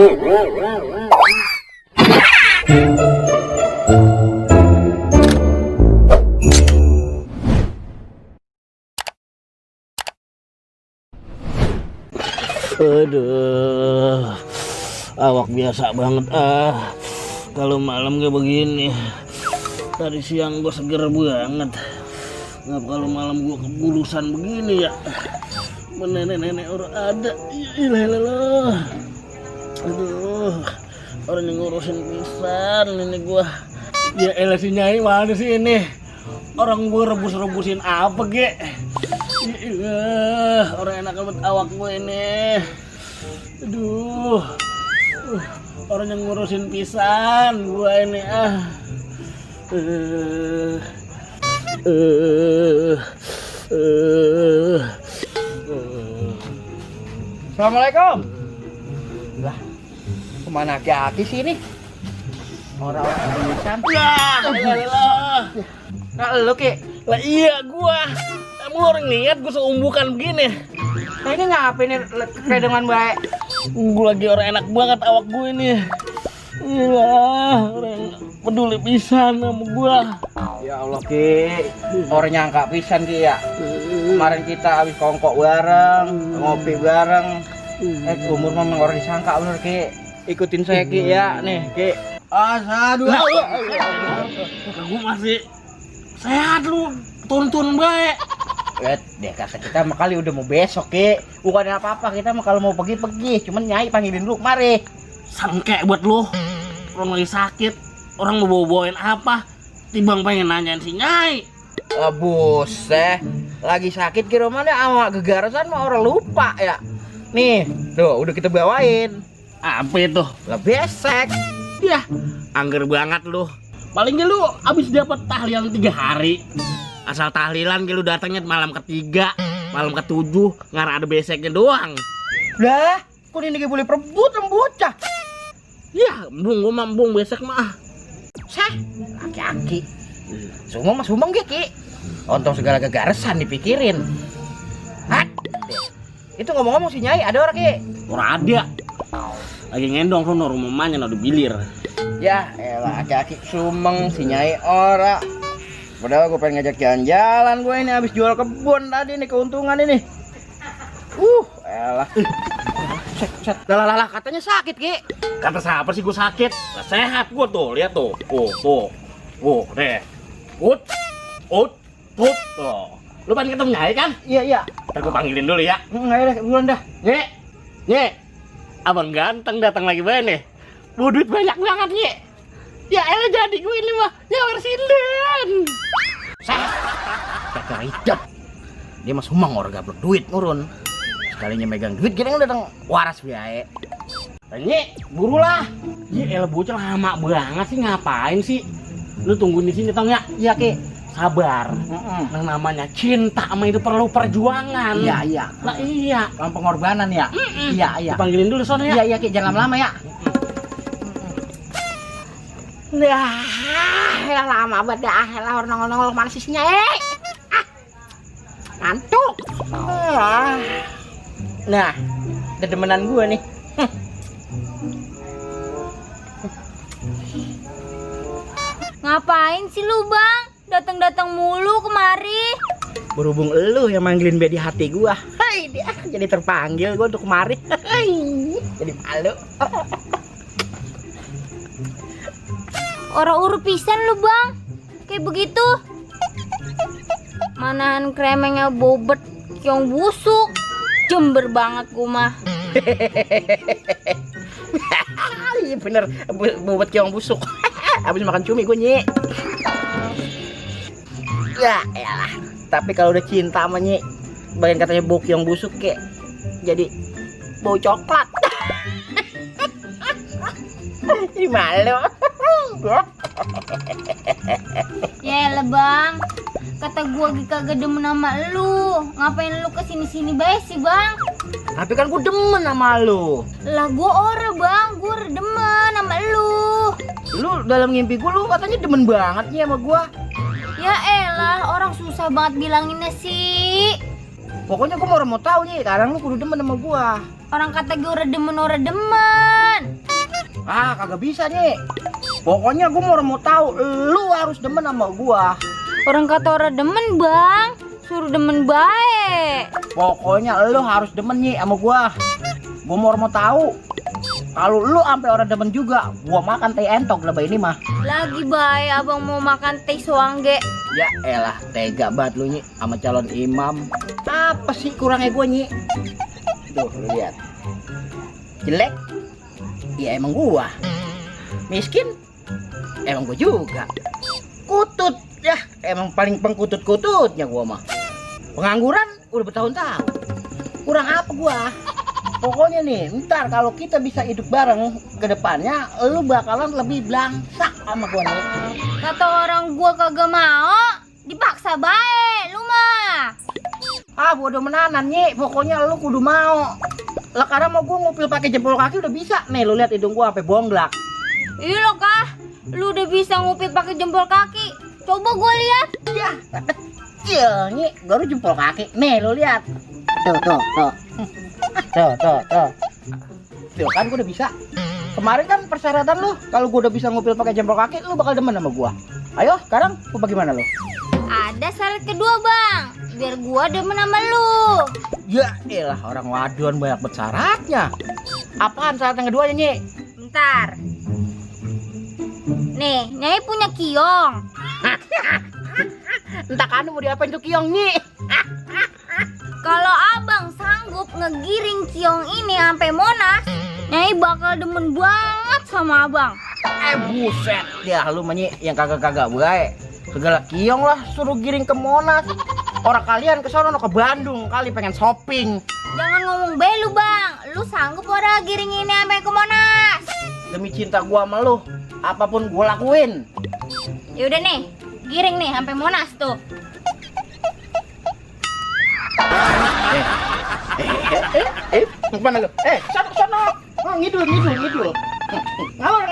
Aduh, awak biasa banget kalau malam kayak begini. Tadi siang gue seger banget. Ngapa kalau malam gue kebulusan begini ya? Nenek-nenek orang ada. Ilah. Aduh, orang yang ngurusin pisan ini gue. Ya elah si Nyai mana sih ini? Orang gue rebus-rebusin apa ge? Orang enak banget awak gue ini. Aduh, orang yang ngurusin pisan gue ini Assalamualaikum. Lah, kemana aki sih ini? Orang-orang pisan. Nah, lu Ki. Lah iya gua. Emang orang niat gua seumbukan begini. Nah, ini ngapain nih kayak dengan baik? Gua lagi orang enak banget awak gua ini. Iya, orang peduli pisan sama gua. Ya Allah Ki, orang nyangka pisan Ki ya. Kemarin kita habis kongkok bareng, ngopi bareng. Umur memang orang disangka bener Ki. Ikutin saya Ki ya, nih Ki. Aduh. Gua masih sehat lu, turun-turun baik. Lihat deh kata kita mah kali udah mau besok Ki. Bukan apa-apa, kita mah kalau mau pergi-pergi, cuman Nyai panggilin dulu kemari. Sangke buat lu. Orang lagi sakit, orang mau bawa-bawain apa? Timbang pengen nanyain si Nyai. Buset, lagi sakit kira mana sama gegarasan mah orang lupa ya. Nih, tuh udah kita bawain. Apa itu? Lah besek. Ya, angger banget lu. Paling lu abis dapat tahlilan 3 hari. Asal tahlilan lu datangnya malam ketiga, malam ketujuh, ngarang ada beseknya doang. Lah, kok ini boleh perebut sama bocah? Ya, gua mambung besek mah. Seh, aki-aki. Sumong mas sumong Ki. Ontong segala gegarasan dipikirin. Hah? Itu ngomong-ngomong si Nyai ada orang Ki? Ora ada. Lagi ngendong sono rumah mamanya no dibilir. Ya, elah aki-aki sumeng si Nyai ora. Padahal gue pengen ngajak jalan-jalan gue ini habis jual kebun tadi nih keuntungan ini. Elah. Set. Lah katanya sakit Ki. Kata siapa sih gua sakit? Nah, sehat gua tuh, lihat tuh. Oh, deh. Ut. Tuh. Lu pengen ketemu Nyai kan? Iya. Ntar gua panggilin dulu ya. Enggak ada bulan dah. Nye. Abang ganteng datang lagi banget nih. Bawa duit banyak banget, Nye. Ya elah jadi gue ini mah nyawer silen. Kakak hidup. Dia mah sumang orang gablok duit ngurun. Sekalinya megang duit kita kan datang waras biaya. Nye, burulah. Ya elah bocah lama banget sih, ngapain sih? Lu tungguin di sini tau nggak? Iya Ki. Sabar. Yang namanya cinta sama itu perlu perjuangan. Iya. Lah iya. Pengorbanan ya. Iya. Panggilin dulu sono ya. Iya Ki, jangan lama ya. Lah, lama banget dah. Lah nongol-nongol mana sih Nyai? Ngantuk. Nah, dedemenan gue nih. Ngapain sih lu, Bang? Datang-datang mulu kemari. Berhubung elu yang manggilin be di hati gua. Hai, dia jadi terpanggil gua untuk kemari. Hai, jadi malu. Orang urut pisan lu, Bang. Kayak begitu. Manahan kremengnya bobet yang busuk. Jember banget gua mah. Iya bener, bobot keong busuk. Habis makan cumi gue Nyi. Ya elah. Tapi kalau udah cinta sama Nyi, bagian katanya bau keong busuk kayak jadi bau coklat. Jadi malu. Ya lah, Bang. Kata gua kagak demen sama lu. Ngapain lu kesini-sini bae sih, Bang? Tapi kan gue demen sama lu. Lah gua ora, Bang. Gua demen sama lu. Lu dalam ngimpi gue lu katanya demen banget nih sama gue. Ya elah, orang susah banget bilanginnya sih. Pokoknya gue mau tahu nih, sekarang lu kudu demen sama gue. Orang kata gue ora demen. Ah, kagak bisa nih. Pokoknya gue mau tahu lu harus demen sama gua. Orang kata orang demen bang, suruh demen baik. Pokoknya lu harus demen nih sama gua. Gua mau tahu. Kalau lu sampai orang demen juga, gua makan teh entok lebih ini mah. Lagi baik abang mau makan teh soangge. Ya elah, tega banget lu Nyi sama calon imam. Apa sih kurangnya gua Nyi? Tuh, lu lihat. Jelek? Ya emang gua. Miskin? Emang gua juga. Kutut, ya emang paling pengkutut-kututnya gua mah. Pengangguran udah bertahun-tahun. Kurang apa gua? Pokoknya nih, ntar kalau kita bisa hidup bareng ke depannya, lu bakalan lebih belangsak sama gua nih. Kata orang gua kagak mau, dipaksa baik lu mah. Ah, bodoh menanan Nyi, pokoknya lu kudu mau. Lah karena mau gua ngupil pakai jempol kaki udah bisa. Nih lu lihat hidung gua sampai bonglak. Iya lo kah? Lu udah bisa ngupil pakai jempol kaki. Coba gua lihat. Ya, kecil Nyi, baru jempol kaki. Nih lu lihat. Tuh. Tuh kan gua udah bisa. Kemarin kan persyaratan lu, kalau gua udah bisa ngupil pakai jempol kaki, lu bakal demen sama gua. Ayo, sekarang lu bagaimana lu? Ada syarat kedua bang, biar gua demen sama lu. Ya elah, orang waduan banyak bersyaratnya. Apaan syarat yang keduanya Nyi? Bentar. Nih, Nyai punya kiong. Entah kan mau diapain tuh kiong Nyi? Kalau abang sanggup ngegiring kiong ini sampai Monas, Nyai bakal demen banget sama abang. Buset, ya lu mah Nyi yang kagak-kagak baik. Segala kiong lah suruh giring ke Monas. Orang kalian ke sono ke Bandung kali pengen shopping. Jangan ngomong belu bang, lu sanggup ora giring ini sampai ke Monas? Demi cinta gua sama lu, apapun gua lakuin. Yaudah nih, giring nih sampai Monas tuh. Mana lu? Sono. Oh, ngidul. Ngalor.